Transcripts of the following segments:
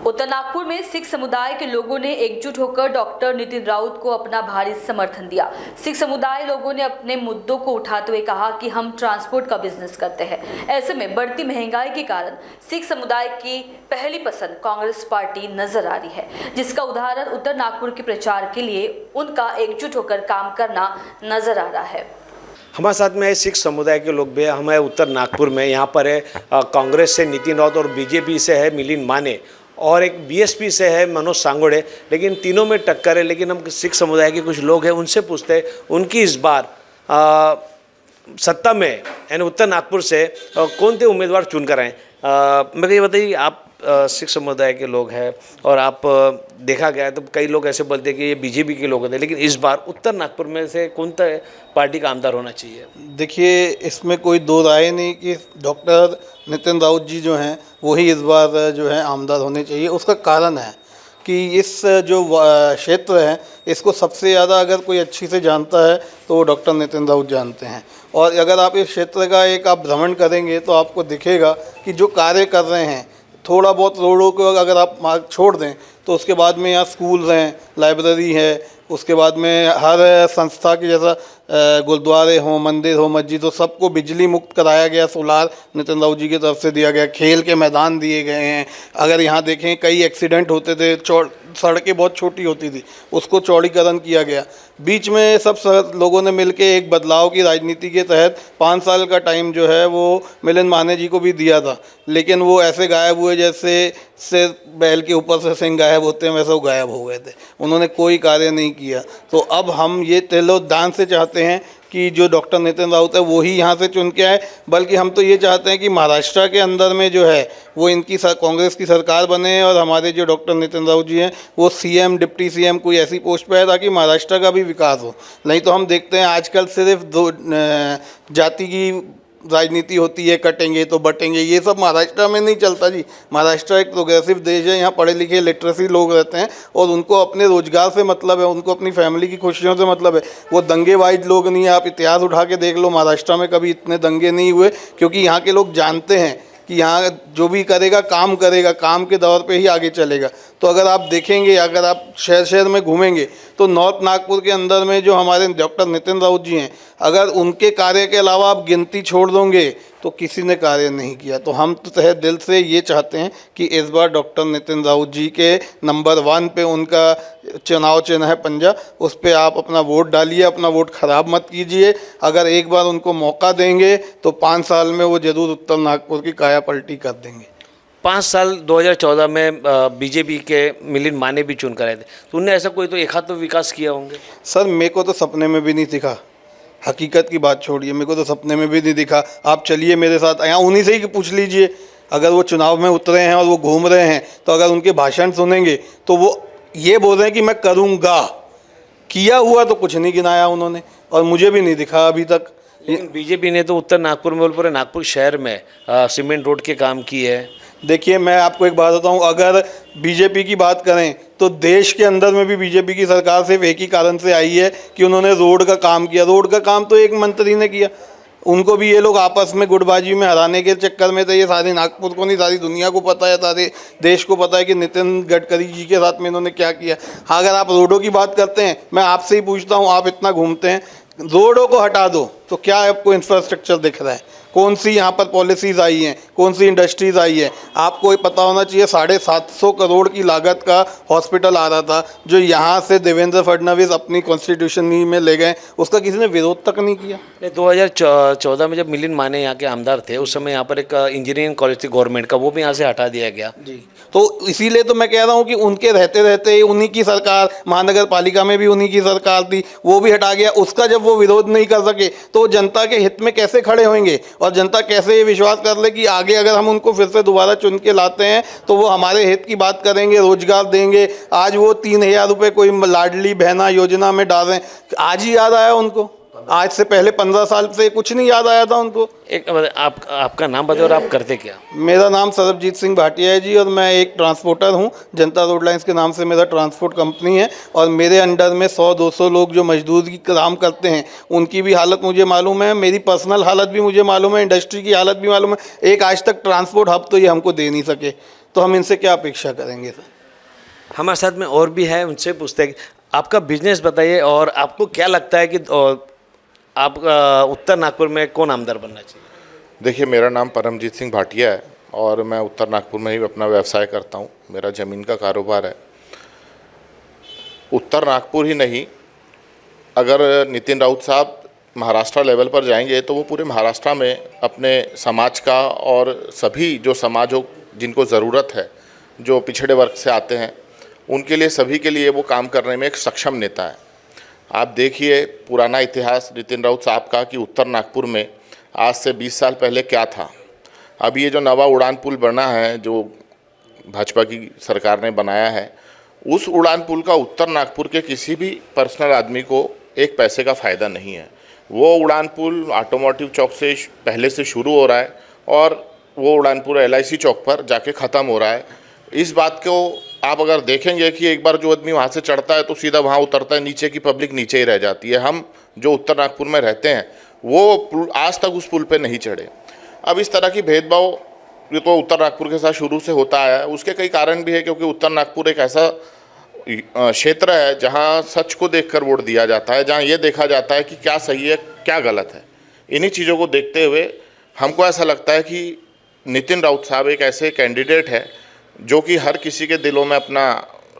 उत्तर नागपुर में सिख समुदाय के लोगों ने एकजुट होकर डॉक्टर नितिन राउत को अपना भारी समर्थन दिया। सिख समुदाय लोगों ने अपने मुद्दों को उठाते हुए कहा कि हम ट्रांसपोर्ट का बिजनेस करते हैं। ऐसे में बढ़ती महंगाई के कारण सिख समुदाय की पहली पसंद कांग्रेस पार्टी नजर आ रही है, जिसका उदाहरण उत्तर नागपुर के प्रचार के लिए उनका एकजुट होकर काम करना नजर आ रहा है। हमारे साथ में है सिख समुदाय के लोग भी, हमें उत्तर नागपुर में यहाँ पर है कांग्रेस से नितिन राउत और बीजेपी से है मिलिंद माने और एक बीएसपी से है मनोज सांगोड़े, लेकिन तीनों में टक्कर है। लेकिन हम सिख समुदाय के कुछ लोग हैं, उनसे पूछते हैं उनकी इस बार सत्ता में यानी उत्तर नागपुर से कौन से उम्मीदवार चुन कर आए। मेरे ये बताइए, आप सिख समुदाय के लोग हैं और आप देखा गया है तो कई लोग ऐसे बोलते हैं कि ये बीजेपी के लोग होते हैं, लेकिन इस बार उत्तर नागपुर में से कौन सा पार्टी का आमदार होना चाहिए? देखिए, इसमें कोई दो राय नहीं कि डॉक्टर नितिन राउत जी जो हैं वही इस बार जो है आमदार होने चाहिए। उसका कारण है कि इस जो क्षेत्र है इसको सबसे ज़्यादा अगर कोई अच्छी से जानता है तो वो डॉक्टर नितिन राउत जानते हैं। और अगर आप इस क्षेत्र का आप भ्रमण करेंगे तो आपको दिखेगा कि जो कार्य कर रहे हैं, थोड़ा बहुत रोडों को अगर आप मार्ग छोड़ दें तो उसके बाद में यहाँ स्कूल हैं, लाइब्रेरी है, उसके बाद में हर संस्था की जैसा गुरुद्वारे हों, मंदिर हो, मस्जिद हो, सबको बिजली मुक्त कराया गया, सोलार नितिन राउत जी की तरफ से दिया गया, खेल के मैदान दिए गए हैं। अगर यहाँ देखें कई एक्सीडेंट होते थे, सड़कें बहुत छोटी होती थी, उसको चौड़ीकरण किया गया। बीच में सब लोगों ने मिलकर एक बदलाव की राजनीति के तहत 5 साल का टाइम जो है वो मिलिंद माने जी को भी दिया था, लेकिन वो ऐसे गायब हुए जैसे बैल के ऊपर से सिंह गायब होते हैं, वैसे वो गायब हो गए थे। उन्होंने कोई कार्य नहीं किया। तो अब हम ये तिलोदान से चाहते हैं कि जो डॉक्टर नितिन राउत है वो ही यहाँ से चुन के आए, बल्कि हम तो ये चाहते हैं कि महाराष्ट्र के अंदर में जो है वो इनकी कांग्रेस की सरकार बने और हमारे जो डॉक्टर नितिन राउत जी हैं वो सीएम, डिप्टी सीएम कोई ऐसी पोस्ट पे है ताकि महाराष्ट्र का भी विकास हो। नहीं तो हम देखते हैं आजकल सिर्फ दो जाति की राजनीति होती है, कटेंगे तो बटेंगे, ये सब महाराष्ट्र में नहीं चलता जी। महाराष्ट्र एक प्रोग्रेसिव देश है, यहाँ पढ़े लिखे लिटरेसी लोग रहते हैं और उनको अपने रोजगार से मतलब है, उनको अपनी फैमिली की खुशियों से मतलब है। वो दंगेबाज लोग नहीं है। आप इतिहास उठा के देख लो, महाराष्ट्र में कभी इतने दंगे नहीं हुए, क्योंकि यहाँ के लोग जानते हैं कि यहाँ जो भी करेगा, काम के दौर पे ही आगे चलेगा। तो अगर आप देखेंगे, अगर आप शहर में घूमेंगे तो नॉर्थ नागपुर के अंदर में जो हमारे डॉक्टर नितिन राउत जी हैं, अगर उनके कार्य के अलावा आप गिनती छोड़ दोगे तो किसी ने कार्य नहीं किया। तो हम तो तहे दिल से ये चाहते हैं कि इस बार डॉक्टर नितिन राउत जी के नंबर 1 पे उनका चुनाव चिन्ह है पंजा, उस पर आप अपना वोट डालिए, अपना वोट ख़राब मत कीजिए। अगर एक बार उनको मौका देंगे तो 5 साल में वो ज़रूर उत्तर नागपुर की काया पलटी कर देंगे। 5 साल 2014 में बीजेपी के मिलिंद माने भी चुन कर आए थे, तो उनने ऐसा कोई तो एक हाथ तो विकास किया होंगे? सर, मेरे को तो सपने में भी नहीं दिखा। हकीकत की बात छोड़िए, मेरे को तो सपने में भी नहीं दिखा। आप चलिए मेरे साथ, यहाँ उन्हीं से ही पूछ लीजिए। अगर वो चुनाव में उतरे हैं और वो घूम रहे हैं तो अगर उनके भाषण सुनेंगे तो वो ये बोल रहे हैं कि मैं करूँगा, किया हुआ तो कुछ नहीं गिनाया उन्होंने, और मुझे भी नहीं दिखा अभी तक। लेकिन बीजेपी ने तो उत्तर नागपुर में, पूरे नागपुर शहर में सीमेंट रोड के काम किए हैं। देखिए, मैं आपको एक बात बताऊं, अगर बीजेपी की बात करें तो देश के अंदर में भी बीजेपी की सरकार सिर्फ एक ही कारण से आई है कि उन्होंने रोड का काम किया। रोड का काम तो एक मंत्री ने किया, उनको भी ये लोग आपस में गुटबाजी में हराने के चक्कर में थे। ये सारे नागपुर को नहीं, सारी दुनिया को पता है, सारे देश को पता है कि नितिन गडकरी जी के साथ में इन्होंने क्या किया। हाँ, अगर आप रोडों की बात करते हैं, मैं आपसे ही पूछता हूँ, आप इतना घूमते हैं, रोडों को हटा दो तो क्या आपको इंफ्रास्ट्रक्चर दिख रहा है? कौन सी यहाँ पर पॉलिसीज़ आई हैं, कौन सी इंडस्ट्रीज़ आई है? आपको ये पता होना चाहिए 750 करोड़ की लागत का हॉस्पिटल आ रहा था, जो यहाँ से देवेंद्र फडणवीस अपनी कॉन्स्टिट्यूशन में ले गए, उसका किसी ने विरोध तक नहीं किया। 2014 में जब मिलिंद माने यहाँ के आमदार थे, उस समय यहाँ पर एक इंजीनियरिंग कॉलेज थी गवर्नमेंट का, वो भी यहाँ से हटा दिया गया जी। तो इसीलिए तो मैं कह रहा हूँ कि उनके रहते रहते उन्हीं की सरकार, महानगर पालिका में भी उन्हीं की सरकार थी, वो भी हटा गया। उसका जब वो विरोध नहीं कर सके तो जनता के हित में कैसे खड़े होंगे, और जनता कैसे ये विश्वास कर ले कि आगे अगर हम उनको फिर से दोबारा चुन के लाते हैं तो वो हमारे हित की बात करेंगे, रोजगार देंगे। आज वो 3000 रुपये कोई लाडली बहना योजना में डाल रहे हैं, आज ही याद आया उनको? आज से पहले 15 साल से कुछ नहीं याद आया था उनको। एक आपका नाम बताओ और आप करते क्या? मेरा नाम सरबजीत सिंह भाटिया है जी, और मैं एक ट्रांसपोर्टर हूँ। जनता रोड लाइन्स के नाम से मेरा ट्रांसपोर्ट कंपनी है, और मेरे अंडर में 100-200 लोग जो मजदूरी काम करते हैं, उनकी भी हालत मुझे मालूम है, मेरी पर्सनल हालत भी मुझे मालूम है, इंडस्ट्री की हालत भी मालूम है। एक आज तक ट्रांसपोर्ट हब तो ये हमको दे नहीं सके। तो हम इनसे क्या अपेक्षा करेंगे सर? हमारे साथ में और भी है, उनसे पूछते हैं कि आपका बिजनेस बताइए और आपको क्या लगता है कि आप उत्तर नागपुर में कौन आमदार बनना चाहिए? देखिए, मेरा नाम परमजीत सिंह भाटिया है और मैं उत्तर नागपुर में ही अपना व्यवसाय करता हूँ। मेरा ज़मीन का कारोबार है। उत्तर नागपुर ही नहीं, अगर नितिन राउत साहब महाराष्ट्र लेवल पर जाएंगे तो वो पूरे महाराष्ट्र में अपने समाज का और सभी जो समाजों जिनको ज़रूरत है, जो पिछड़े वर्ग से आते हैं, उनके लिए सभी के लिए वो काम करने में एक सक्षम नेता है। आप देखिए पुराना इतिहास नितिन राउत साहब का कि उत्तर नागपुर में आज से 20 साल पहले क्या था। अभी ये जो नवा उड़ान पुल बना है, जो भाजपा की सरकार ने बनाया है, उस उड़ान पुल का उत्तर नागपुर के किसी भी पर्सनल आदमी को एक पैसे का फ़ायदा नहीं है। वो उड़ान पुल ऑटोमोटिव चौक से पहले से शुरू हो रहा है और वो उड़ान पुल LIC चौक पर जाके ख़त्म हो रहा है। इस बात को आप अगर देखेंगे कि एक बार जो आदमी वहाँ से चढ़ता है तो सीधा वहाँ उतरता है, नीचे की पब्लिक नीचे ही रह जाती है। हम जो उत्तर नागपुर में रहते हैं वो आज तक उस पुल पे नहीं चढ़े। अब इस तरह की भेदभाव ये तो उत्तर नागपुर के साथ शुरू से होता है। उसके कई कारण भी है, क्योंकि उत्तर नागपुर एक ऐसा क्षेत्र है जहाँ सच को देखकर वोट दिया जाता है, जहाँ ये देखा जाता है कि क्या सही है क्या गलत है। इन्हीं चीज़ों को देखते हुए हमको ऐसा लगता है कि नितिन राउत साहब एक ऐसे कैंडिडेट है जो कि हर किसी के दिलों में अपना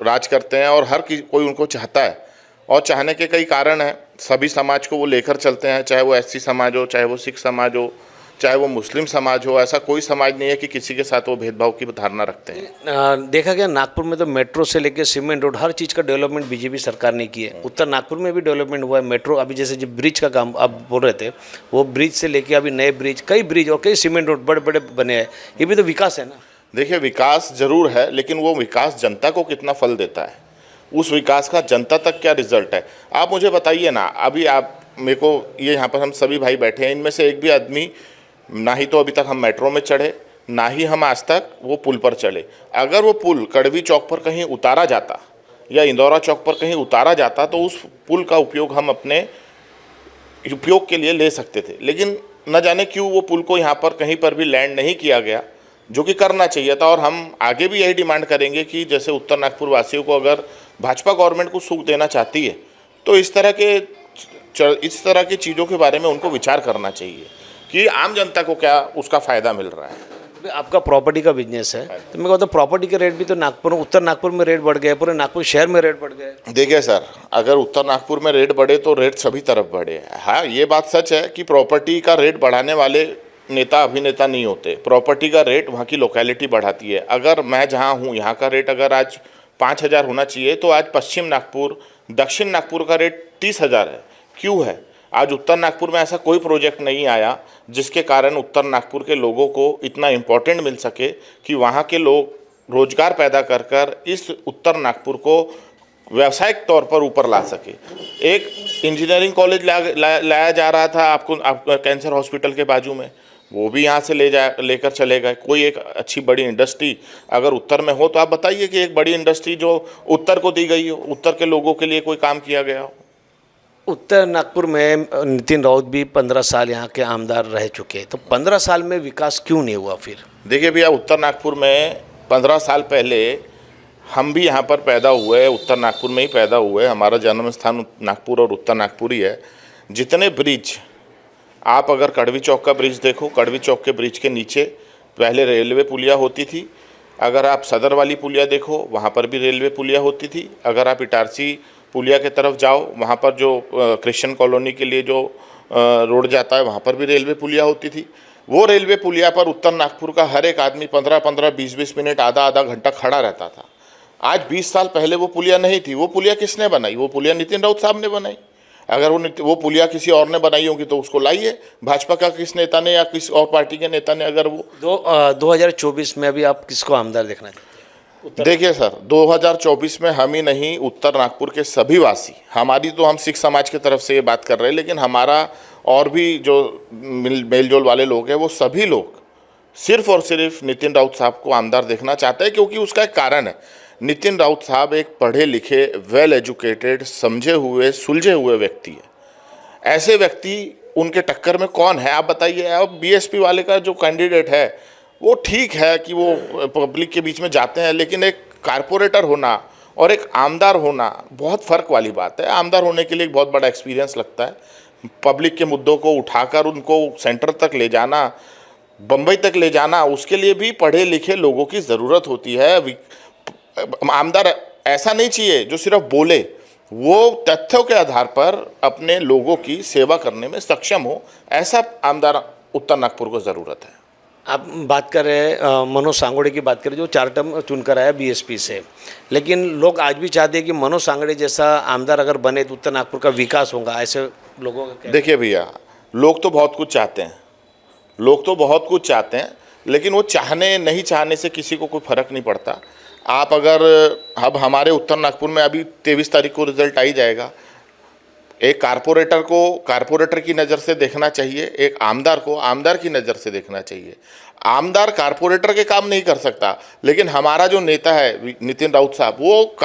राज करते हैं और हर कोई उनको चाहता है। और चाहने के कई कारण हैं। सभी समाज को वो लेकर चलते हैं, चाहे वो SC समाज हो, चाहे वो सिख समाज हो, चाहे वो मुस्लिम समाज हो। ऐसा कोई समाज नहीं है कि किसी के साथ वो भेदभाव की धारणा रखते हैं। देखा गया नागपुर में तो मेट्रो से लेकर सीमेंट रोड हर चीज़ का डेवलपमेंट BJP सरकार ने की है। उत्तर नागपुर में भी डेवलपमेंट हुआ है। मेट्रो अभी जैसे जो ब्रिज का काम आप बोल रहे थे, वो ब्रिज से लेके अभी नए ब्रिज, कई ब्रिज और कई सीमेंट रोड बड़े बड़े बने हैं। ये भी तो विकास है ना। देखिए, विकास जरूर है, लेकिन वो विकास जनता को कितना फल देता है, उस विकास का जनता तक क्या रिजल्ट है, आप मुझे बताइए ना। अभी आप मेरे को ये यहाँ पर हम सभी भाई बैठे हैं, इनमें से एक भी आदमी ना ही तो अभी तक हम मेट्रो में चढ़े, ना ही हम आज तक वो पुल पर चढ़े। अगर वो पुल कड़वी चौक पर कहीं उतारा जाता या इंदौरा चौक पर कहीं उतारा जाता तो उस पुल का उपयोग हम अपने उपयोग के लिए ले सकते थे। लेकिन न जाने क्यों वो पुल को यहाँ पर कहीं पर भी लैंड नहीं किया गया, जो कि करना चाहिए था। और हम आगे भी यही डिमांड करेंगे कि जैसे उत्तर नागपुर वासियों को अगर भाजपा गवर्नमेंट को सुख देना चाहती है तो इस तरह की चीज़ों के बारे में उनको विचार करना चाहिए कि आम जनता को क्या उसका फ़ायदा मिल रहा है। आपका प्रॉपर्टी का बिजनेस है, तो मैं कहता हूँ प्रॉपर्टी के रेट भी तो नागपुर, उत्तर नागपुर में रेट बढ़ गए, पूरे नागपुर शहर में रेट बढ़ गए। देखिए सर, अगर उत्तर नागपुर में रेट बढ़े तो रेट सभी तरफ बढ़े। हाँ, ये बात सच है कि प्रॉपर्टी का रेट बढ़ाने वाले नेता अभिनेता नहीं होते। प्रॉपर्टी का रेट वहाँ की लोकेलिटी बढ़ाती है। अगर मैं जहाँ हूँ यहाँ का रेट अगर आज 5,000 होना चाहिए तो आज पश्चिम नागपुर, दक्षिण नागपुर का रेट 30,000 है। क्यों है? आज उत्तर नागपुर में ऐसा कोई प्रोजेक्ट नहीं आया जिसके कारण उत्तर नागपुर के लोगों को इतना इम्पोर्टेंट मिल सके कि वहाँ के लोग रोजगार पैदा कर कर इस उत्तर नागपुर को व्यावसायिक तौर पर ऊपर ला सके। एक इंजीनियरिंग कॉलेज लाया जा रहा था आपका कैंसर हॉस्पिटल के बाजू में, वो भी यहाँ से लेकर चले गए। कोई एक अच्छी बड़ी इंडस्ट्री अगर उत्तर में हो तो आप बताइए कि एक बड़ी इंडस्ट्री जो उत्तर को दी गई हो, उत्तर के लोगों के लिए कोई काम किया गया हो। उत्तर नागपुर में नितिन राउत भी 15 साल यहाँ के आमदार रह चुके हैं, तो 15 साल में विकास क्यों नहीं हुआ फिर? देखिए भैया, उत्तर नागपुर में 15 साल पहले हम भी यहाँ पर पैदा हुए, उत्तर नागपुर में ही पैदा हुए। हमारा जन्म स्थान नागपुर और उत्तर नागपुर ही है। जितने ब्रिज आप अगर कड़वी चौक का ब्रिज देखो, कड़वी चौक के ब्रिज के नीचे पहले रेलवे पुलिया होती थी। अगर आप सदर वाली पुलिया देखो, वहाँ पर भी रेलवे पुलिया होती थी। अगर आप इटारसी पुलिया के तरफ जाओ, वहाँ पर जो क्रिश्चियन कॉलोनी के लिए जो रोड जाता है, वहाँ पर भी रेलवे पुलिया होती थी। वो रेलवे पुलिया पर उत्तर नागपुर का हर एक आदमी 15-15, 20-20 मिनट, आधा घंटा खड़ा रहता था। आज 20 साल पहले वो पुलिया नहीं थी। वो पुलिया किसने बनाई? वो पुलिया नितिन राउत साहब ने बनाई। अगर वो पुलिया किसी और ने बनाई होगी तो उसको लाइए, भाजपा का किस नेता ने या किस और पार्टी के नेता ने। अगर वो 2024 में अभी आप किसको आमदार देखना चाहते हैं? देखिए सर, 2024 में हम ही नहीं, उत्तर नागपुर के सभी वासी, हमारी तो हम सिख समाज की तरफ से ये बात कर रहे हैं, लेकिन हमारा और भी जो मेलजोल वाले लोग हैं वो सभी लोग सिर्फ और सिर्फ नितिन राउत साहब को आमदार देखना चाहते हैं। क्योंकि उसका एक कारण है, नितिन राउत साहब एक पढ़े लिखे, वेल एजुकेटेड, समझे हुए, सुलझे हुए व्यक्ति है। ऐसे व्यक्ति उनके टक्कर में कौन है आप बताइए। अब BSP वाले का जो कैंडिडेट है वो ठीक है कि वो पब्लिक के बीच में जाते हैं, लेकिन एक कारपोरेटर होना और एक आमदार होना बहुत फ़र्क वाली बात है। आमदार होने के लिए एक बहुत बड़ा एक्सपीरियंस लगता है। पब्लिक के मुद्दों को उठाकर उनको सेंटर तक ले जाना, बम्बई तक ले जाना, उसके लिए भी पढ़े लिखे लोगों की ज़रूरत होती है। आमदार ऐसा नहीं चाहिए जो सिर्फ बोले, वो तथ्यों के आधार पर अपने लोगों की सेवा करने में सक्षम हो। ऐसा आमदार उत्तर नागपुर को ज़रूरत है। आप बात कर रहे हैं मनोज सांगोड़े की बात करें, जो 4 टर्म चुनकर आया बीएसपी से, लेकिन लोग आज भी चाहते हैं कि मनोज सांगोड़े जैसा आमदार अगर बने तो उत्तर नागपुर का विकास होगा। ऐसे लोगों का देखिए भैया, लोग तो बहुत कुछ चाहते हैं, लोग तो बहुत कुछ चाहते हैं, लेकिन वो चाहने नहीं चाहने से किसी को कोई फ़र्क नहीं पड़ता। आप अगर अब हमारे उत्तर नागपुर में अभी 23 तारीख को रिजल्ट आ ही जाएगा। एक कारपोरेटर को कारपोरेटर की नज़र से देखना चाहिए, एक आमदार को आमदार की नज़र से देखना चाहिए। आमदार कारपोरेटर के काम नहीं कर सकता, लेकिन हमारा जो नेता है नितिन राउत साहब, वो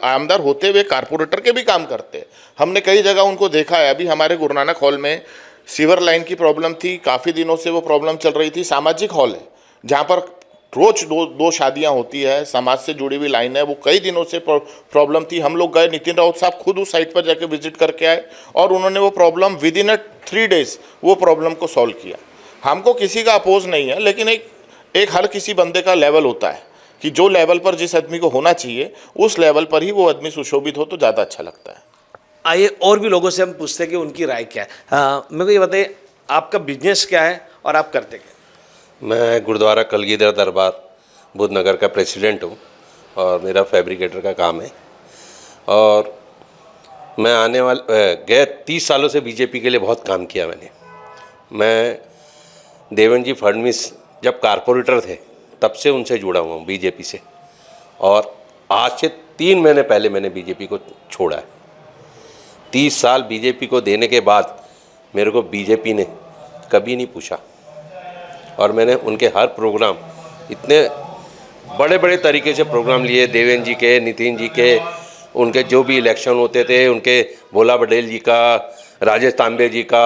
आमदार होते हुए कारपोरेटर के भी काम करते हैं। हमने कई जगह उनको देखा है। अभी हमारे गुरु नानक हॉल में सीवर लाइन की प्रॉब्लम थी, काफ़ी दिनों से वो प्रॉब्लम चल रही थी। सामाजिक हॉल है जहाँ पर रोज दो शादियां होती है, समाज से जुड़ी हुई लाइन है, वो कई दिनों से प्रॉब्लम थी। हम लोग गए, नितिन राउत साहब खुद उस साइट पर जाके विजिट करके आए और उन्होंने वो प्रॉब्लम विद इन 3 डेज वो प्रॉब्लम को सॉल्व किया। हमको किसी का अपोज नहीं है, लेकिन एक हर किसी बंदे का लेवल होता है कि जो लेवल पर जिस आदमी को होना चाहिए उस लेवल पर ही वो आदमी सुशोभित हो तो ज़्यादा अच्छा लगता है। आइए और भी लोगों से हम पूछते हैं कि उनकी राय क्या है। मेरे को ये बताइए, आपका बिजनेस क्या है और आप करते क्या? मैं गुरुद्वारा कलगीधर दरबार बुद्धनगर का प्रेसिडेंट हूँ और मेरा फैब्रिकेटर का काम है। और मैं गए 30 सालों से बीजेपी के लिए बहुत काम किया मैं देवेंद्र जी फडणवीस जब कारपोरेटर थे तब से उनसे जुड़ा हुआ हूँ बीजेपी से, और आज से 3 महीने पहले मैंने बीजेपी को छोड़ा है। 30 साल बीजेपी को देने के बाद मेरे को बीजेपी ने कभी नहीं पूछा, और मैंने उनके हर प्रोग्राम, इतने बड़े बड़े तरीके से प्रोग्राम लिए, देवेंद्र जी के, नितिन जी के, उनके जो भी इलेक्शन होते थे, उनके भोला पटेल जी का, राजेश तांबे जी का,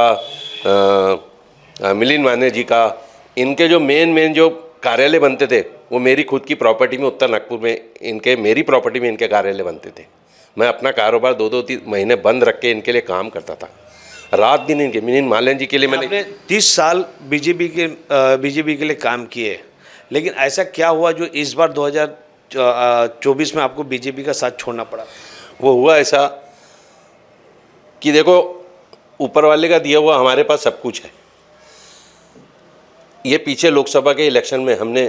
मिलिंद माने जी का, इनके जो मेन जो कार्यालय बनते थे वो मेरी खुद की प्रॉपर्टी में उत्तर नागपुर में मेरी प्रॉपर्टी में इनके कार्यालय बनते थे। मैं अपना कारोबार 2-2 महीने बंद रख के इनके लिए काम करता था, रात दिन इनके मिलिंद मालन जी के लिए मैंने 30 साल बीजेपी के लिए काम किए, लेकिन ऐसा क्या हुआ जो इस बार 2024 में आपको बीजेपी का साथ छोड़ना पड़ा? वो हुआ ऐसा कि देखो, ऊपर वाले का दिया हुआ हमारे पास सब कुछ है। ये पीछे लोकसभा के इलेक्शन में हमने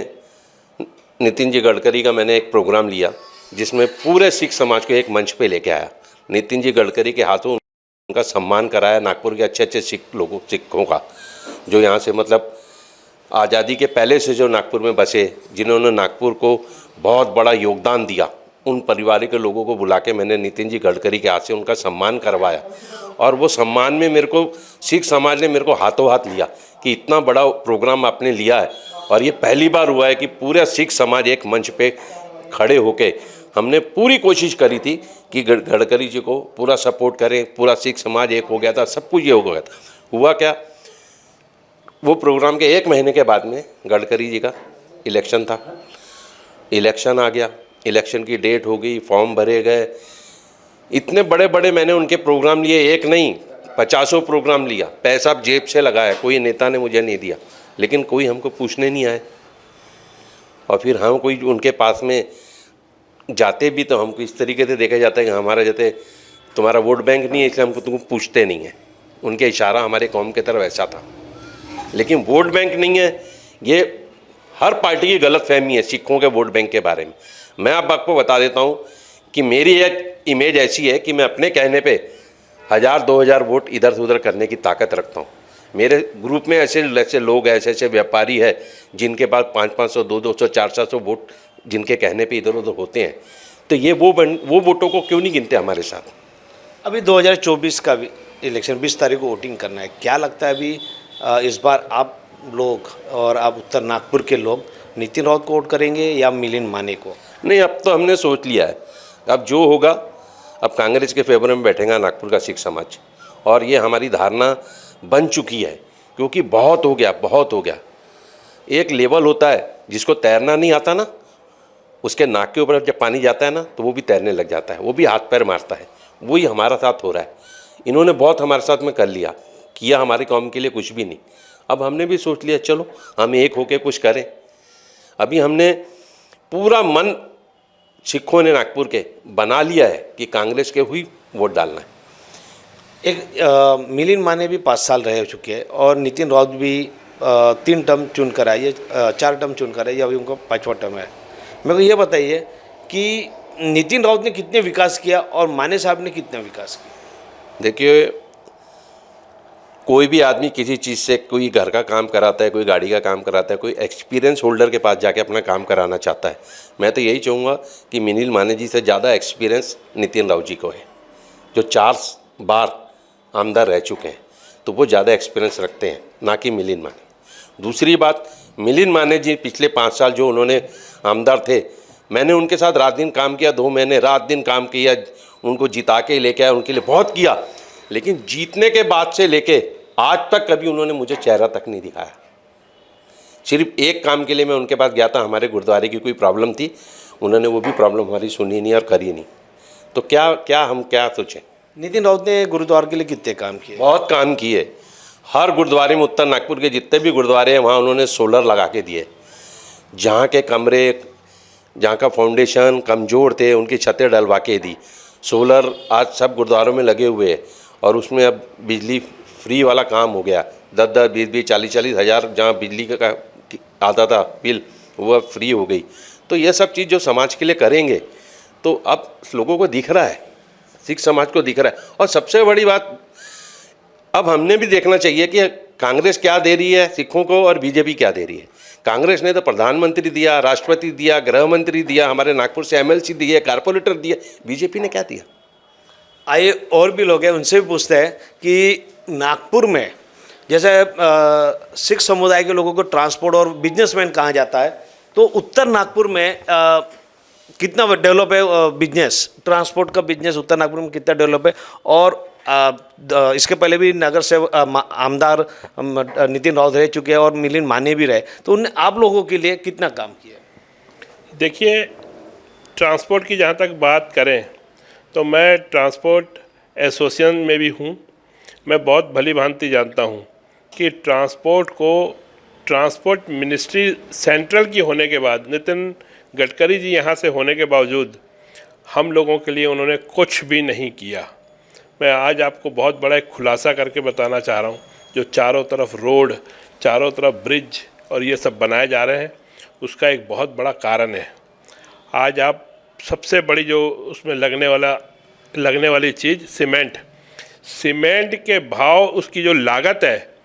नितिन जी गडकरी का मैंने एक प्रोग्राम लिया जिसमें पूरे सिख समाज को एक मंच पे लेके आया। नितिन जी गडकरी के हाथों उनका सम्मान कराया, नागपुर के अच्छे सिखों का, जो यहाँ से मतलब आज़ादी के पहले से जो नागपुर में बसे, जिन्होंने नागपुर को बहुत बड़ा योगदान दिया, उन परिवार के लोगों को बुला के मैंने नितिन जी गडकरी के हाथ से उनका सम्मान करवाया। और वो सम्मान में मेरे को सिख समाज ने मेरे को हाथों हाथ लिया कि इतना बड़ा प्रोग्राम आपने लिया है, और ये पहली बार हुआ है कि पूरा सिख समाज एक मंच पे खड़े होके, हमने पूरी कोशिश करी थी कि गडकरी जी को पूरा सपोर्ट करें, पूरा सिख समाज एक हो गया था, सब कुछ ये हो गया था। हुआ क्या, वो प्रोग्राम के 1 महीने के बाद में गडकरी जी का इलेक्शन था, इलेक्शन आ गया, इलेक्शन की डेट हो गई, फॉर्म भरे गए, इतने बड़े बड़े मैंने उनके प्रोग्राम लिए, एक नहीं 50 प्रोग्राम लिया, पैसा जेब से लगाया, कोई नेता ने मुझे नहीं दिया, लेकिन कोई हमको पूछने नहीं आए। और फिर हम कोई उनके पास में जाते भी तो हमको इस तरीके से देखा जाता है कि हमारा जैसे तुम्हारा वोट बैंक नहीं है इसलिए हमको तुमको पूछते नहीं है। उनके इशारा हमारे कौम की तरफ ऐसा था, लेकिन वोट बैंक नहीं है, ये हर पार्टी की गलत फहमी है सिखों के वोट बैंक के बारे में। मैं अब आपको बता देता हूँ कि मेरी एक इमेज ऐसी है कि मैं अपने कहने पे 1000-2000 वोट इधर से उधर करने की ताकत रखता हूँ। मेरे ग्रुप में ऐसे लोग, ऐसे व्यापारी है जिनके पास 500, 200, 400 वोट जिनके कहने पे इधर उधर होते हैं, तो ये वो वोटों को क्यों नहीं गिनते हमारे साथ? अभी 2024 का भी इलेक्शन 20 तारीख को वोटिंग करना है, क्या लगता है अभी इस बार आप लोग और आप उत्तर नागपुर के लोग नितिन राउत को वोट करेंगे या मिलिंद माने को? नहीं, अब तो हमने सोच लिया है, अब जो होगा, अब कांग्रेस के फेवर में बैठेगा नागपुर का सिख समाज, और ये हमारी धारणा बन चुकी है, क्योंकि बहुत हो गया। एक लेवल होता है, जिसको तैरना नहीं आता ना, उसके नाक के ऊपर जब पानी जाता है ना तो वो भी तैरने लग जाता है, वो भी हाथ पैर मारता है। वही हमारा साथ हो रहा है। इन्होंने बहुत हमारे साथ में कर लिया, किया हमारी कौम के लिए कुछ भी नहीं। अब हमने भी सोच लिया चलो हम एक होके कुछ करें। अभी हमने पूरा मन सिखों ने नागपुर के बना लिया है कि कांग्रेस के हुई वोट डालना है। एक मिलिंद माने भी 5 साल रह चुके हैं और नितिन राउत भी 3 टर्म चुन कर आए, 4 टर्म चुन कर आए, अभी उनका 5वां टर्म है। मेरे को ये बताइए कि नितिन राउत ने कितने विकास किया और माने साहब ने कितना विकास किया? देखिए, कोई भी आदमी किसी चीज़ से, कोई घर का काम कराता है, कोई गाड़ी का काम कराता है, कोई एक्सपीरियंस होल्डर के पास जाके अपना काम कराना चाहता है। मैं तो यही चाहूँगा कि मिलिंद माने जी से ज़्यादा एक्सपीरियंस नितिन राउत जी को है, जो 4 बार आमदार रह चुके हैं, तो वो ज़्यादा एक्सपीरियंस रखते हैं, ना कि मिलिंद माने। दूसरी बात, मिलिंद माने जी पिछले 5 साल जो उन्होंने आमदार थे, मैंने उनके साथ रात दिन काम किया, 2 महीने रात दिन काम किया, उनको जिता के लेके आया, उनके लिए बहुत किया। लेकिन जीतने के बाद से लेके आज तक कभी उन्होंने मुझे चेहरा तक नहीं दिखाया। सिर्फ एक काम के लिए मैं उनके पास गया था, हमारे गुरुद्वारे की कोई प्रॉब्लम थी, उन्होंने वो भी प्रॉब्लम हमारी सुनी नहीं और करी नहीं। तो क्या हम सोचें? नितिन राउत ने गुरुद्वार के लिए कितने काम किए? बहुत काम किए। हर गुरुद्वारे में, उत्तर नागपुर के जितने भी गुरुद्वारे हैं वहाँ उन्होंने सोलर लगा के दिए। जहाँ के कमरे, जहाँ का फाउंडेशन कमज़ोर थे, उनकी छतें डलवा के दी। सोलर आज सब गुरुद्वारों में लगे हुए हैं और उसमें अब बिजली फ्री वाला काम हो गया। 10-10, 20-20, 40-40 हज़ार जहाँ बिजली का आता था बिल, वो अब फ्री हो गई। तो ये सब चीज़ जो समाज के लिए करेंगे तो अब लोगों को दिख रहा है, सिख समाज को दिख रहा है। और सबसे बड़ी बात, अब हमने भी देखना चाहिए कि कांग्रेस क्या दे रही है सिखों को और बीजेपी क्या दे रही है। कांग्रेस ने तो प्रधानमंत्री दिया, राष्ट्रपति दिया, गृह मंत्री दिया, हमारे नागपुर से एमएलसी दिए, कारपोरेटर दिए। बीजेपी ने क्या दिया? आइए और भी लोग हैं, उनसे भी पूछते हैं कि नागपुर में जैसे सिख समुदाय के लोगों को ट्रांसपोर्ट और बिजनेसमैन कहा जाता है, तो उत्तर नागपुर में कितना डेवलप है बिजनेस, ट्रांसपोर्ट का बिजनेस उत्तर नागपुर में कितना डेवलप है? और इसके पहले भी नगर से आमदार नितिन राउत रह चुके हैं और मिलिंद माने भी रहे, तो उन्होंने आप लोगों के लिए कितना काम किया? देखिए, ट्रांसपोर्ट की जहाँ तक बात करें तो मैं ट्रांसपोर्ट एसोसिएशन में भी हूँ। मैं बहुत भली भांति जानता हूँ कि ट्रांसपोर्ट मिनिस्ट्री सेंट्रल की होने के बाद, नितिन गडकरी जी यहाँ से होने के बावजूद हम लोगों के लिए उन्होंने कुछ भी नहीं किया। मैं आज आपको बहुत बड़ा एक खुलासा करके बताना चाह रहा हूँ। जो चारों तरफ रोड, चारों तरफ ब्रिज और ये सब बनाए जा रहे हैं, उसका एक बहुत बड़ा कारण है। आज आप सबसे बड़ी जो उसमें लगने वाली चीज़ सीमेंट के भाव, उसकी जो लागत है,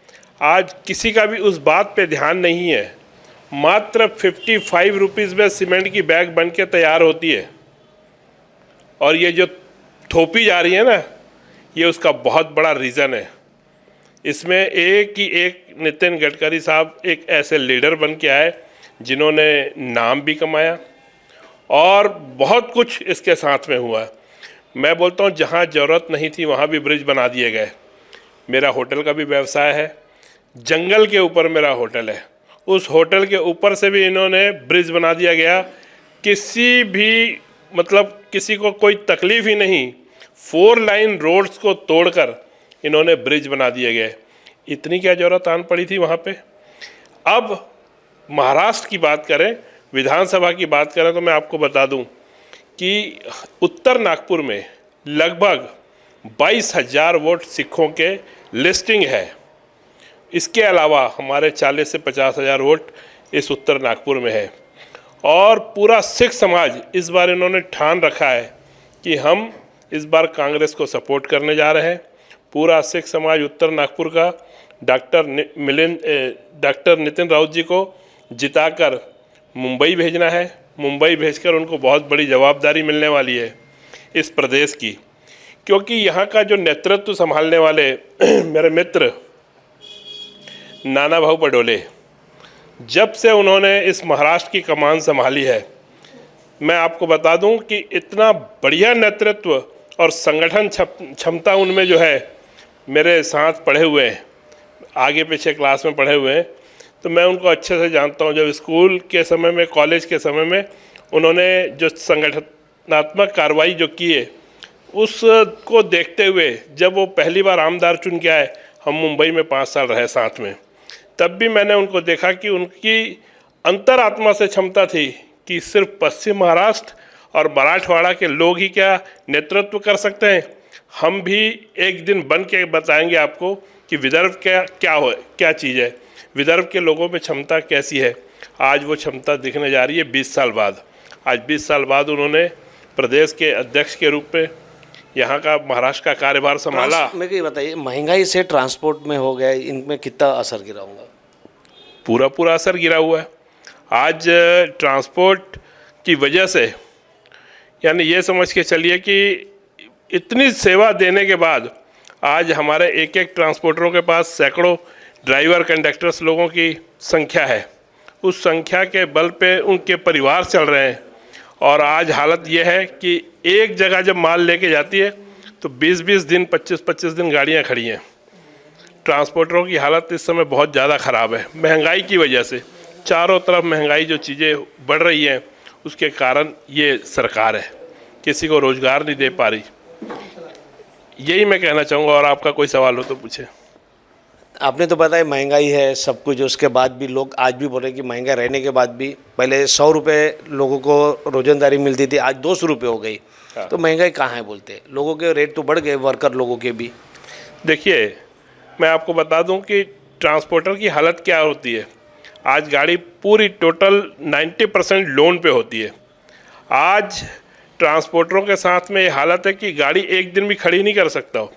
आज किसी का भी उस बात पे ध्यान नहीं है। मात्र 55 रुपीज़ में सीमेंट की बैग बन के तैयार होती है और ये जो थोपी जा रही है ना, ये उसका बहुत बड़ा रीज़न है। इसमें एक ही एक नितिन गडकरी साहब एक ऐसे लीडर बन के आए जिन्होंने नाम भी कमाया और बहुत कुछ इसके साथ में हुआ। मैं बोलता हूँ जहाँ ज़रूरत नहीं थी वहाँ भी ब्रिज बना दिए गए। मेरा होटल का भी व्यवसाय है, जंगल के ऊपर मेरा होटल है, उस होटल के ऊपर से भी इन्होंने ब्रिज बना दिया गया। किसी भी किसी को कोई तकलीफ़ ही नहीं, 4 लाइन रोड्स को तोड़कर इन्होंने ब्रिज बना दिए गए। इतनी क्या ज़रूरत आन पड़ी थी वहाँ पे। अब महाराष्ट्र की बात करें, विधानसभा की बात करें, तो मैं आपको बता दूं कि उत्तर नागपुर में लगभग 22,000 वोट सिखों के लिस्टिंग है। इसके अलावा हमारे 40 से 50,000 वोट इस उत्तर नागपुर में है और पूरा सिख समाज इस बार इन्होंने ठान रखा है कि हम इस बार कांग्रेस को सपोर्ट करने जा रहे हैं। पूरा सिख समाज उत्तर नागपुर का डॉक्टर नितिन राउत जी को जिताकर मुंबई भेजना है। मुंबई भेजकर उनको बहुत बड़ी जवाबदारी मिलने वाली है इस प्रदेश की, क्योंकि यहाँ का जो नेतृत्व संभालने वाले मेरे मित्र नाना भाऊ पटोले, जब से उन्होंने इस महाराष्ट्र की कमान संभाली है, मैं आपको बता दूं कि इतना बढ़िया नेतृत्व और संगठन क्षमता उनमें जो है, मेरे साथ पढ़े हुए हैं, आगे पीछे क्लास में पढ़े हुए हैं, तो मैं उनको अच्छे से जानता हूँ। जब स्कूल के समय में, कॉलेज के समय में उन्होंने जो संगठनात्मक कार्रवाई जो की है, उसको देखते हुए जब वो पहली बार आमदार चुन के आए, हम मुंबई में 5 साल रहे साथ में, तब भी मैंने उनको देखा कि उनकी अंतरात्मा से क्षमता थी कि सिर्फ पश्चिम महाराष्ट्र और मराठवाड़ा के लोग ही क्या नेतृत्व कर सकते हैं, हम भी एक दिन बन के बताएंगे आपको कि विदर्भ क्या चीज़ है, विदर्भ के लोगों में क्षमता कैसी है। आज वो क्षमता दिखने जा रही है 20 साल बाद। आज 20 साल बाद उन्होंने प्रदेश के अध्यक्ष के रूप में यहाँ का, महाराष्ट्र का कार्यभार संभाला। मेरे को ये बताइए, महंगाई से ट्रांसपोर्ट में हो गया, इनमें कितना असर गिरा होगा? पूरा असर गिरा हुआ है। आज ट्रांसपोर्ट की वजह से, यानी ये समझ के चलिए कि इतनी सेवा देने के बाद आज हमारे एक ट्रांसपोर्टरों के पास सैकड़ों ड्राइवर, कंडक्टर्स लोगों की संख्या है। उस संख्या के बल पे उनके परिवार चल रहे हैं। और आज हालत यह है कि एक जगह जब माल लेके जाती है तो 20-20 दिन, 25-25 दिन गाड़ियाँ खड़ी हैं। ट्रांसपोर्टरों की हालत इस समय बहुत ज़्यादा ख़राब है, महंगाई की वजह से। चारों तरफ महंगाई, जो चीज़ें बढ़ रही हैं, उसके कारण ये सरकार है, किसी को रोज़गार नहीं दे पा रही। यही मैं कहना चाहूँगा, और आपका कोई सवाल हो तो पूछे। आपने तो बताया महंगाई है सब कुछ, उसके बाद भी लोग आज भी बोल रहे हैं कि महंगा रहने के बाद भी, पहले 100 रुपये लोगों को रोजंदारी मिलती थी, आज 200 रुपये हो गई। तो महंगाई कहाँ है बोलते हैं? लोगों के रेट तो बढ़ गए, वर्कर लोगों के भी। देखिए, मैं आपको बता दूं कि ट्रांसपोर्टर की हालत क्या होती है। आज गाड़ी पूरी टोटल 90% लोन पे होती है। आज ट्रांसपोर्टरों के साथ में ये हालत है कि गाड़ी एक दिन भी खड़ी नहीं कर सकता हो,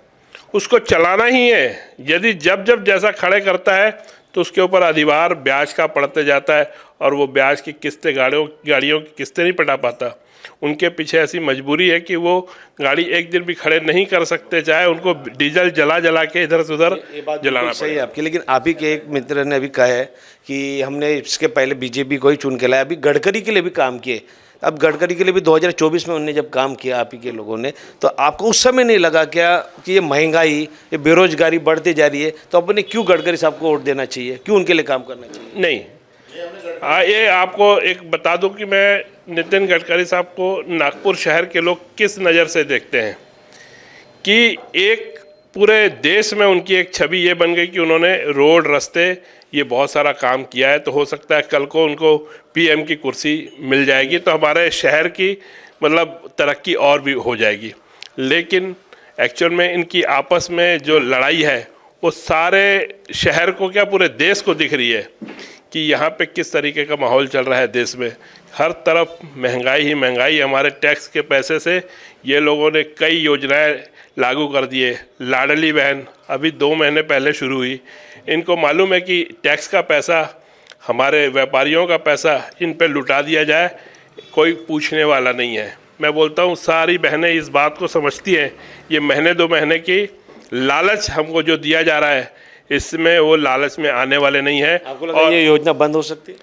उसको चलाना ही है। यदि जब जैसा खड़े करता है तो उसके ऊपर अधिभार ब्याज का पड़ते जाता है, और वो ब्याज की किस्तें, गाड़ियों की किस्तें नहीं पटा पाता। उनके पीछे ऐसी मजबूरी है कि वो गाड़ी एक दिन भी खड़े नहीं कर सकते, चाहे उनको डीजल जला के इधर से उधर जलाना सही है आपकी। लेकिन आप ही के एक मित्र ने अभी कहा है कि हमने इसके पहले बीजेपी को ही चुन के लाया, अभी गडकरी के लिए भी काम किए। अब गडकरी के लिए भी 2024 में उन्होंने जब काम किया आप ही के लोगों ने, तो आपको उस समय नहीं लगा क्या कि ये महंगाई, ये बेरोजगारी बढ़ती जा रही है, तो अपने क्यों गडकरी साहब को वोट देना चाहिए, क्यों उनके लिए काम करना चाहिए? नहीं, ये आपको एक बता दूं कि मैं नितिन गडकरी साहब को नागपुर शहर के लोग किस नज़र से देखते हैं कि एक पूरे देश में उनकी एक छवि ये बन गई कि उन्होंने रोड, रास्ते, ये बहुत सारा काम किया है। तो हो सकता है कल को उनको पीएम की कुर्सी मिल जाएगी तो हमारे शहर की मतलब तरक्की और भी हो जाएगी। लेकिन एक्चुअल में इनकी आपस में जो लड़ाई है वो सारे शहर को, क्या पूरे देश को दिख रही है कि यहाँ पे किस तरीके का माहौल चल रहा है देश में। हर तरफ महंगाई ही महंगाई। हमारे टैक्स के पैसे से ये लोगों ने कई योजनाएं लागू कर दिए। लाडली बहन अभी 2 महीने पहले शुरू हुई। इनको मालूम है कि टैक्स का पैसा, हमारे व्यापारियों का पैसा इन पे लुटा दिया जाए, कोई पूछने वाला नहीं है। मैं बोलता हूँ सारी बहनें इस बात को समझती हैं। ये महीने 2 महीने की लालच हमको जो दिया जा रहा है, इसमें वो लालच में आने वाले नहीं है। आपको लगा ये योजना बंद हो सकती है?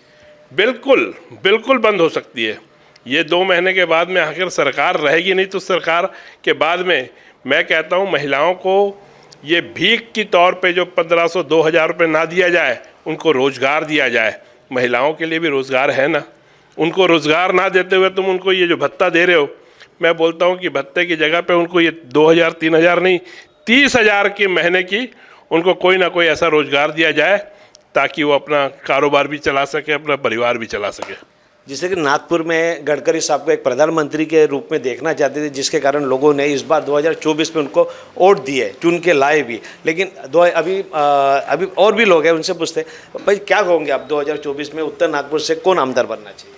बिल्कुल बंद हो सकती है। ये 2 महीने के बाद में आखिर सरकार रहेगी नहीं, तो सरकार के बाद में मैं कहता हूँ महिलाओं को ये भीख की तौर पे जो 1500-2000 रुपये ना दिया जाए, उनको रोज़गार दिया जाए। महिलाओं के लिए भी रोज़गार है ना, उनको रोज़गार ना देते हुए तुम उनको ये जो भत्ता दे रहे हो, मैं बोलता हूँ कि भत्ते की जगह पे उनको ये 2000-3000 नहीं, 30,000 के महीने की उनको कोई ना कोई ऐसा रोज़गार दिया जाए ताकि वो अपना कारोबार भी चला सके, अपना परिवार भी चला सके। जिससे कि नागपुर में गडकरी साहब को एक प्रधानमंत्री के रूप में देखना चाहते थे, जिसके कारण लोगों ने इस बार 2024 में उनको वोट दिए, चुन के लाए भी। लेकिन अभी और भी लोग हैं, उनसे पूछते भाई क्या कहोगे आप 2024 में उत्तर नागपुर से कौन आमदार बनना चाहिए?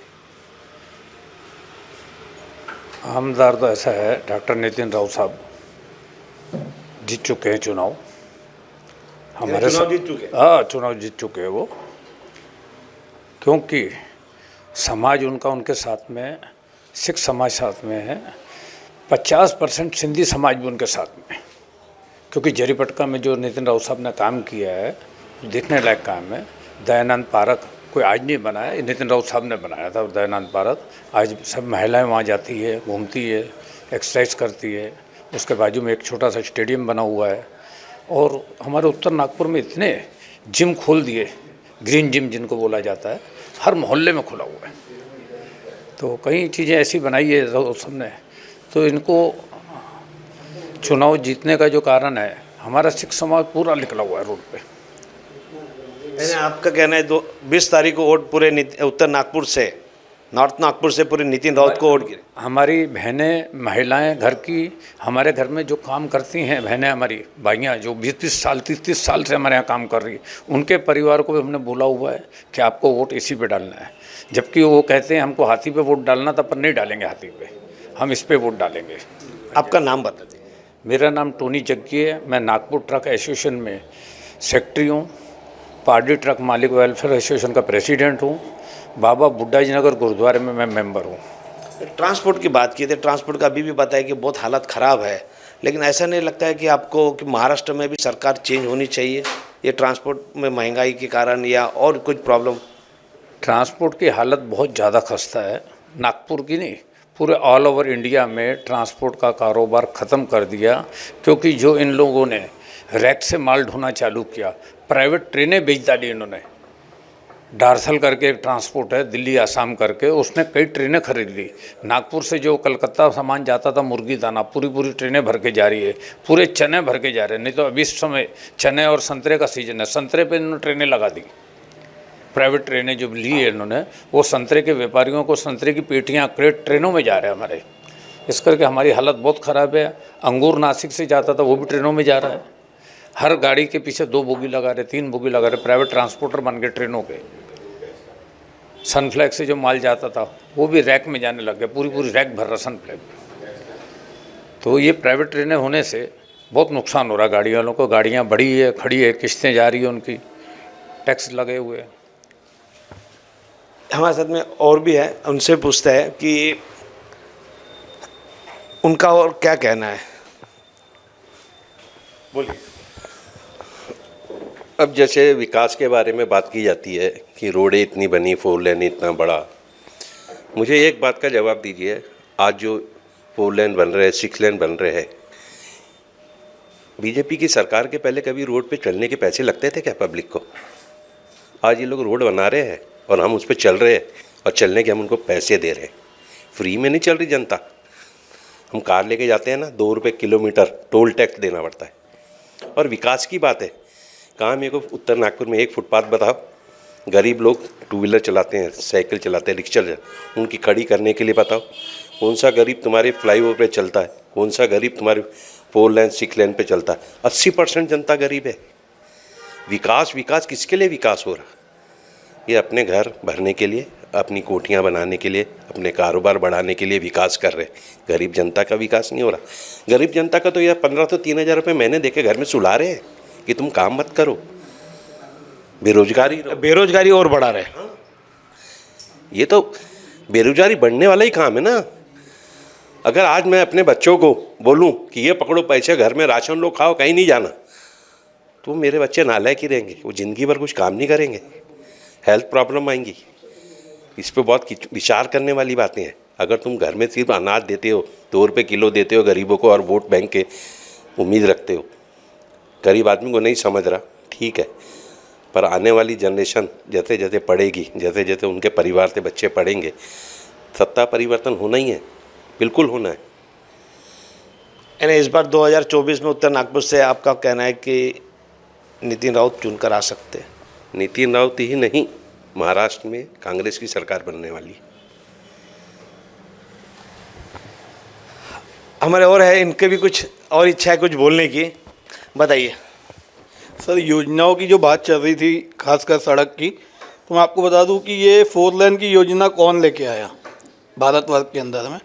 आमदार तो ऐसा है, डॉक्टर नितिन राउत साहब जीत चुके हैं चुनाव। हमारे चुनाव जीत चुके? हाँ, चुनाव जीत चुके हैं वो, क्योंकि समाज उनके साथ में, सिख समाज साथ में है, 50% सिंधी समाज भी उनके साथ में। क्योंकि जरीपटका में जो नितिन राउत साहब ने काम किया है, देखने लायक काम है। दयानंद पार्क कोई आज नहीं बनाया, नितिन राउत साहब ने बनाया था दयानंद पार्क। आज सब महिलाएं वहाँ जाती है, घूमती है, एक्सरसाइज करती है। उसके बाजू में एक छोटा सा स्टेडियम बना हुआ है। और हमारे उत्तर नागपुर में इतने जिम खोल दिए ग्रीन जिम जिनको बोला जाता है, हर मोहल्ले में खुला हुआ है। तो कई चीज़ें ऐसी बनाई है सबने, तो इनको चुनाव जीतने का जो कारण है, हमारा सिख समाज पूरा निकला हुआ है रोड पे। यानी आपका कहना है 20 तारीख को वोट पूरे उत्तर नागपुर से, नॉर्थ नागपुर से पूरे नितिन राउत को वोट गिरे। हमारी बहनें, महिलाएं घर की, हमारे घर में जो काम करती हैं बहनें, हमारी भाइयाँ जो 20-20 साल 30-30 साल से हमारे यहाँ काम कर रही है, उनके परिवार को भी हमने बोला हुआ है कि आपको वोट इसी पे डालना है। जबकि वो कहते हैं हमको हाथी पे वोट डालना था, पर नहीं डालेंगे हाथी पे, हम इस पे वोट डालेंगे। आपका नाम बता दीजिए। मेरा नाम टोनी जग्गी है, मैं नागपुर ट्रक एसोसिएशन में सेक्रेटरी हूँ, पार्टी ट्रक मालिक वेलफेयर एसोसिएशन का प्रेसिडेंट हूँ, बाबा बुड्ढा जी नगर गुरुद्वारे में मैं मेंबर हूँ। ट्रांसपोर्ट की बात की थी, ट्रांसपोर्ट का अभी भी बताया कि बहुत हालत ख़राब है, लेकिन ऐसा नहीं लगता है कि आपको कि महाराष्ट्र में भी सरकार चेंज होनी चाहिए, ये ट्रांसपोर्ट में महंगाई के कारण या और कुछ प्रॉब्लम? ट्रांसपोर्ट की हालत बहुत ज़्यादा खस्ता है, नागपुर की नहीं, पूरे ऑल ओवर इंडिया में ट्रांसपोर्ट का कारोबार ख़त्म कर दिया। क्योंकि जो इन लोगों ने रैक से माल ढोना चालू किया, प्राइवेट ट्रेनें बेच डाली इन्होंने। डार्सल करके एक ट्रांसपोर्ट है, दिल्ली आसाम करके, उसने कई ट्रेनें खरीद ली। नागपुर से जो कलकत्ता सामान जाता था, मुर्गी दाना, पूरी ट्रेनें भर के जा रही है, पूरे चने भर के जा रहे हैं। नहीं तो अभी इस समय चने और संतरे का सीजन है, संतरे पे इन्होंने ट्रेनें लगा दी। प्राइवेट ट्रेनें जो ली है इन्होंने, वो संतरे के व्यापारियों को संतरे की पेटियाँ, क्रेट ट्रेनों में जा रहे हैं हमारे। इस करके हमारी हालत बहुत ख़राब है। अंगूर नासिक से जाता था, वो भी ट्रेनों में जा रहा है। हर गाड़ी के पीछे 2 बोगी लगा रहे, 3 बोगी लगा रहे, प्राइवेट ट्रांसपोर्टर बन गए ट्रेनों के। सनफ्लैग से जो माल जाता था वो भी रैक में जाने लग गया, पूरी रैक भर रहा सनफ्लैग। तो ये प्राइवेट ट्रेनें होने से बहुत नुकसान हो रहा है गाड़ी वालों को। गाड़ियाँ बढ़ी है, खड़ी है, किस्तें जा रही है, उनकी टैक्स लगे हुए हैं। हमारे साथ में और भी है, उनसे पूछते हैं कि उनका और क्या कहना है। बोलिए। अब जैसे विकास के बारे में बात की जाती है कि रोडें इतनी बनी, 4 लेन इतना बड़ा, मुझे एक बात का जवाब दीजिए। आज जो 4 लेन बन रहे हैं, 6 लेन बन रहे हैं, बीजेपी की सरकार के पहले कभी रोड पे चलने के पैसे लगते थे क्या पब्लिक को? आज ये लोग रोड बना रहे हैं और हम उस पर चल रहे हैं, और चलने के हम उनको पैसे दे रहे हैं। फ्री में नहीं चल रही जनता। हम कार लेके जाते हैं ना, 2 रुपये किलोमीटर टोल टैक्स देना पड़ता है। और विकास की बात है, कहाँ मेरे को उत्तर नागपुर में एक फुटपाथ बताओ। गरीब लोग 2 व्हीलर चलाते हैं, साइकिल चलाते हैं, रिक्शा चलाते, उनकी खड़ी करने के लिए बताओ। कौन सा गरीब तुम्हारे फ्लाईओवर पे चलता है? कौन सा गरीब तुम्हारे 4 लेन 6 लेन पे चलता है? 80% जनता गरीब है। विकास किसके लिए विकास हो रहा? ये अपने घर भरने के लिए, अपनी कोठियाँ बनाने के लिए, अपने कारोबार बढ़ाने के लिए विकास कर रहे। गरीब जनता का विकास नहीं हो रहा। गरीब जनता का तो यह 15 से 3,000 रुपये महीने देके घर में सुला रहे हैं कि तुम काम मत करो, बेरोजगारी और बढ़ा रहे। ये तो बेरोजगारी बढ़ने वाला ही काम है ना। अगर आज मैं अपने बच्चों को बोलूं कि ये पकड़ो पैसे, घर में राशन लो, खाओ, कहीं नहीं जाना, तो मेरे बच्चे नालायक ही रहेंगे, वो ज़िंदगी भर कुछ काम नहीं करेंगे, हेल्थ प्रॉब्लम आएंगी। इस पे बहुत विचार करने वाली बातें हैं। अगर तुम घर में सिर्फ अनाज देते हो, 2 रुपये किलो देते हो गरीबों को, और वोट बैंक के उम्मीद रखते हो, गरीब आदमी को नहीं समझ रहा, ठीक है, पर आने वाली जनरेशन जैसे जैसे पढ़ेगी, जैसे जैसे उनके परिवार से बच्चे पढ़ेंगे, सत्ता परिवर्तन होना ही है, बिल्कुल होना है। यानी इस बार 2024 में उत्तर नागपुर से आपका कहना है कि नितिन राउत चुनकर आ सकते हैं? नितिन राउत ही नहीं, महाराष्ट्र में कांग्रेस की सरकार बनने वाली है। हमारे और है, इनके भी कुछ और इच्छा है कुछ बोलने की, बताइए। सर, योजनाओं की जो बात चल रही थी, खासकर सड़क की, तो मैं आपको बता दूं कि ये 4 लेन की योजना कौन लेके आया भारतवर्ष के अंदर में?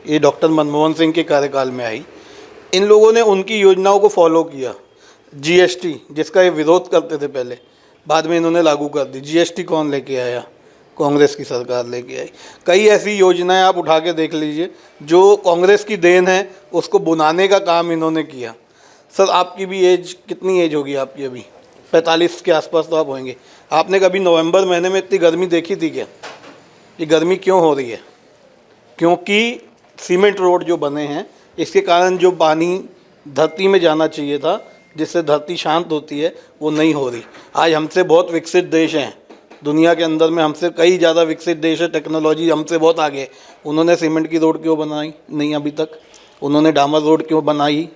ये डॉक्टर मनमोहन सिंह के कार्यकाल में आई। इन लोगों ने उनकी योजनाओं को फॉलो किया। जीएसटी, जिसका ये विरोध करते थे पहले, बाद में इन्होंने लागू कर दी। जीएसटी कौन लेके आया? कांग्रेस की सरकार लेके आई। कई ऐसी योजनाएं आप उठा के देख लीजिए जो कांग्रेस की देन है, उसको बुनाने का काम इन्होंने किया। सर, आपकी भी एज, कितनी एज होगी आपकी? अभी 45 के आसपास तो आप होंगे। आपने कभी नवंबर महीने में इतनी गर्मी देखी थी क्या? ये गर्मी क्यों हो रही है? क्योंकि सीमेंट रोड जो बने हैं, इसके कारण जो पानी धरती में जाना चाहिए था, जिससे धरती शांत होती है वो नहीं हो रही। आज हमसे बहुत विकसित देश हैं दुनिया के अंदर में, हमसे कई ज़्यादा विकसित देश है, टेक्नोलॉजी हमसे बहुत आगे। उन्होंने सीमेंट की रोड क्यों बनाई नहीं अभी तक? उन्होंने डामर रोड क्यों बनाई?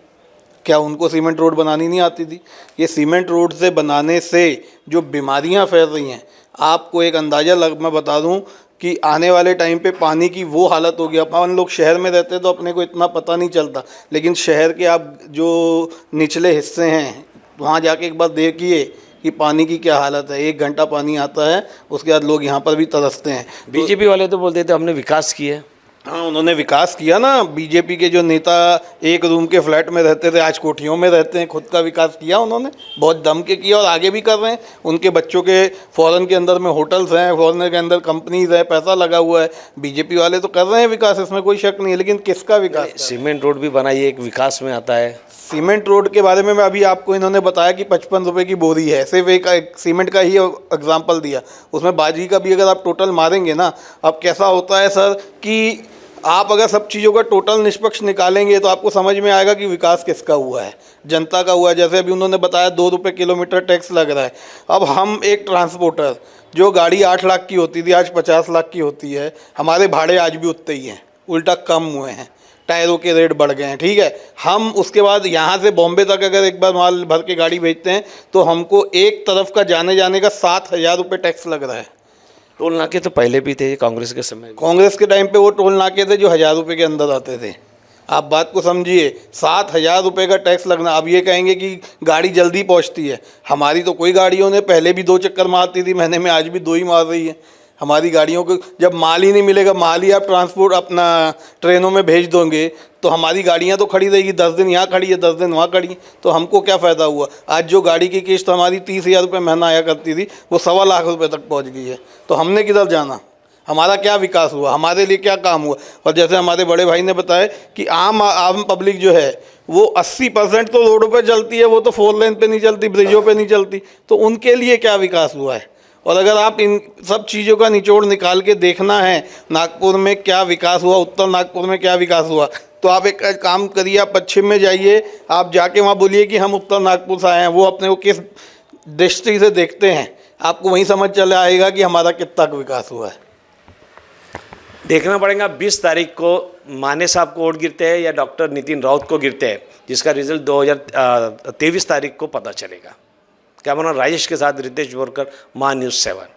क्या उनको सीमेंट रोड बनानी नहीं आती थी? ये सीमेंट रोड से बनाने से जो बीमारियां फैल रही हैं, आपको एक अंदाज़ा मैं बता दूं कि आने वाले टाइम पे पानी की वो हालत होगी। अपन लोग शहर में रहते तो अपने को इतना पता नहीं चलता, लेकिन शहर के आप जो निचले हिस्से हैं वहाँ जाके एक बार देखिए कि पानी की क्या हालत है। 1 घंटा पानी आता है, उसके बाद लोग यहाँ पर भी तरसते हैं। बीजेपी वाले तो बोलते थे हमने विकास किया है। हाँ, उन्होंने विकास किया ना। बीजेपी के जो नेता एक रूम के फ्लैट में रहते थे, आज कोठियों में रहते हैं। खुद का विकास किया उन्होंने, बहुत दम के किया और आगे भी कर रहे हैं। उनके बच्चों के फॉरेन के अंदर में होटल्स हैं, फॉरेन के अंदर कंपनीज है, पैसा लगा हुआ है। बीजेपी वाले तो कर रहे हैं विकास, इसमें कोई शक नहीं है, लेकिन किसका विकास? सीमेंट रोड भी बनाई, एक विकास में आता है। सीमेंट रोड के बारे में मैं अभी आपको इन्होंने बताया कि 55 रुपये की बोरी है, सिर्फ एक सीमेंट का ही एग्जाम्पल दिया। उसमें बाजरी का भी अगर आप टोटल मारेंगे ना, अब कैसा होता है सर कि आप अगर सब चीज़ों का टोटल निष्पक्ष निकालेंगे तो आपको समझ में आएगा कि विकास किसका हुआ है, जनता का हुआ है। जैसे अभी उन्होंने बताया 2 रुपये किलोमीटर टैक्स लग रहा है। अब हम एक ट्रांसपोर्टर, जो गाड़ी 8 लाख की होती थी आज 50 लाख की होती है, हमारे भाड़े आज भी उतने ही हैं, उल्टा कम हुए हैं, टायरों के रेट बढ़ गए हैं। ठीक है, हम उसके बाद यहाँ से बॉम्बे तक अगर एक बार माल भर के गाड़ी भेजते हैं तो हमको एक तरफ का जाने का 7,000 रुपये टैक्स लग रहा है। टोल नाके तो पहले भी थे कांग्रेस के समय में। कांग्रेस के टाइम पे वो टोल नाके थे जो 1,000 रुपये के अंदर आते थे। आप बात को समझिए, 7,000 रुपये का टैक्स लगना। अब ये कहेंगे कि गाड़ी जल्दी पहुंचती है, हमारी तो कोई गाड़ियों ने पहले भी 2 चक्कर मारती थी महीने में, आज भी 2 ही मार रही है। हमारी गाड़ियों को जब माल ही नहीं मिलेगा, माल ही आप ट्रांसपोर्ट अपना ट्रेनों में भेज दोगे तो हमारी गाड़ियाँ तो खड़ी रहेगी। 10 दिन यहाँ खड़ी है, 10 दिन वहाँ खड़ी है, तो हमको क्या फ़ायदा हुआ? आज जो गाड़ी की किस्त हमारी 30,000 रुपये महीना आया करती थी, वो 1.25 लाख रुपये तक पहुँच गई है। तो हमने किधर जाना? हमारा क्या विकास हुआ? हमारे लिए क्या काम हुआ? और जैसे हमारे बड़े भाई ने बताया कि आम पब्लिक जो है वो 80% तो रोडों पे चलती है, वो तो 4 लेन पे नहीं चलती, ब्रिजों पे नहीं चलती। तो उनके लिए क्या विकास हुआ है? और अगर आप इन सब चीज़ों का निचोड़ निकाल के देखना है नागपुर में क्या विकास हुआ, उत्तर नागपुर में क्या विकास हुआ, तो आप एक काम करिए, आप पश्चिम में जाइए, आप जाके वहाँ बोलिए कि हम उत्तर नागपुर से आए हैं, वो अपने को किस दृष्टि से देखते हैं, आपको वहीं समझ चला आएगा कि हमारा कितना विकास हुआ है। देखना पड़ेगा 20 तारीख को माने साहब को वोट गिरते हैं या डॉक्टर नितिन राउत को गिरते हैं, जिसका रिजल्ट 2023 तारीख को पता चलेगा। कैमरा राजेश के साथ रितेश बोरकर, मान न्यूज़ 7।